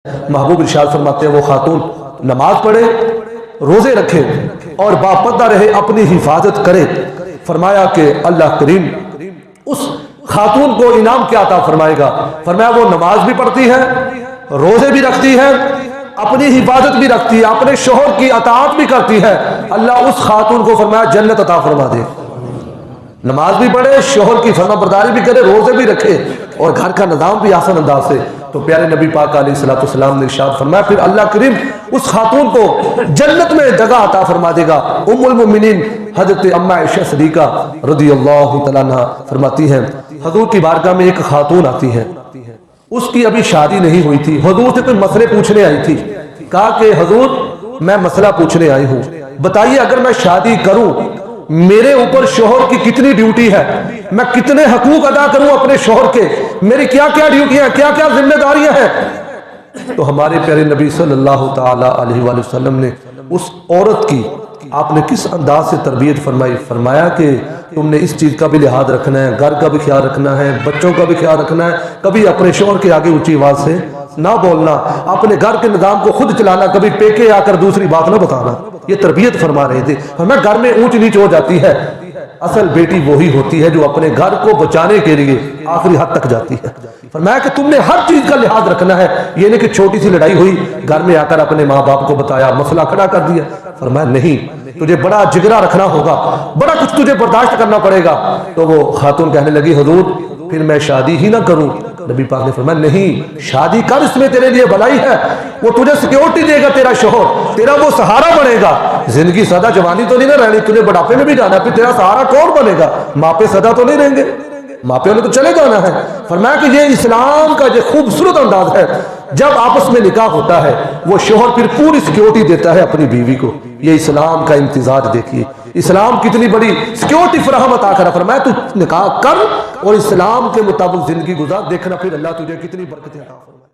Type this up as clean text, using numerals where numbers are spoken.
محبوب ارشاد فرماتے ہیں وہ خاتون نماز پڑھے، روزے رکھے اور باپردہ رہے، اپنی حفاظت کرے، فرمایا کہ اللہ کریم اس خاتون کو انعام کیا عطا فرمائے گا؟ فرمایا وہ نماز بھی پڑھتی ہے، روزے بھی رکھتی ہے، اپنی حفاظت بھی رکھتی ہے، اپنے شوہر کی اطاعت بھی کرتی ہے، اللہ اس خاتون کو فرمایا جنت عطا فرما دے۔ نماز بھی پڑھے، شوہر کی فرما برداری بھی کرے، روزے بھی رکھے اور گھر کا نظام بھی آسان انداز سے۔ تو پیارے نبی پاک علیہ الصلوۃ والسلام نے ارشاد فرمایا پھر اللہ کریم اس خاتون کو جنت میں جگہ عطا فرما دے گا۔ ام المؤمنین حضرت اما عائشہ صدیقہ رضی اللہ تعالیٰ عنہ فرماتی ہیں حضور کی بارگاہ میں ایک خاتون آتی ہے، اس کی ابھی شادی نہیں ہوئی تھی، حضور سے کوئی مسئلے پوچھنے آئی تھی، کہا کہ حضور میں مسئلہ پوچھنے آئی ہوں، بتائیے اگر میں شادی کروں میرے اوپر شوہر کی کتنی ڈیوٹی ہے، میں کتنے حقوق ادا کروں اپنے شوہر کے، میری کیا کیا ڈیوٹیاں ہیں، کیا کیا ذمہ داریاں ہیں؟ تو ہمارے پیارے نبی صلی اللہ تعالی علیہ وآلہ وسلم نے اس عورت کی آپ نے کس انداز سے تربیت فرمائی، فرمایا کہ تم نے اس چیز کا بھی لحاظ رکھنا ہے، گھر کا بھی خیال رکھنا ہے، بچوں کا بھی خیال رکھنا ہے، کبھی اپنے شوہر کے آگے اونچی آواز سے نہ بولنا، اپنے گھر کے نظام کو خود چلانا، کبھی پیکے آ کر دوسری بات نہ بتانا۔ یہ تربیت فرما رہے تھے۔ ہمیں گھر میں اونچ نیچ ہو جاتی ہے، اصل بیٹی وہی ہوتی ہے جو اپنے گھر کو بچانے کے لیے آخری حد تک جاتی ہے۔ فرمایا کہ تم نے ہر چیز کا لحاظ رکھنا ہے، یہ نہیں کہ چھوٹی سی لڑائی ہوئی گھر میں آ کر اپنے ماں باپ کو بتایا، مسئلہ کھڑا کر دیا۔ فرمایا نہیں، تجھے بڑا جگرا رکھنا ہوگا، بڑا کچھ تجھے برداشت کرنا پڑے گا۔ تو وہ خاتون کہنے لگی حضور پھر میں شادی ہی نہ کروں؟ نبی پاک نے فرمایا نہیں، شادی کر، اس میں تیرے لیے بھلائی ہے، وہ تجھے سیکیورٹی دے گا، تیرا شوہر تیرا وہ سہارا بنے گا۔ زندگی سادہ جوانی تو نہیں نہ رہنی، تجھے بڑھاپے میں بھی جانا ہے، پھر تیرا سہارا کون بنے گا؟ ماں پہ سدا تو نہیں رہیں گے، ماں پہ نے تو چلے جانا ہے۔ فرمایا کہ یہ اسلام کا جو خوبصورت انداز ہے، جب آپس میں نکاح ہوتا ہے وہ شوہر پھر پوری سیکیورٹی دیتا ہے اپنی بیوی کو۔ یہ اسلام کا امتزاج دیکھیے، اسلام کتنی بڑی سیکیورٹی فراہم عطا کرا۔ فرمایا تو نکاح کر اور اسلام کے مطابق زندگی گزار، دیکھنا پھر اللہ تجھے کتنی برکتیں عطا فرمائے۔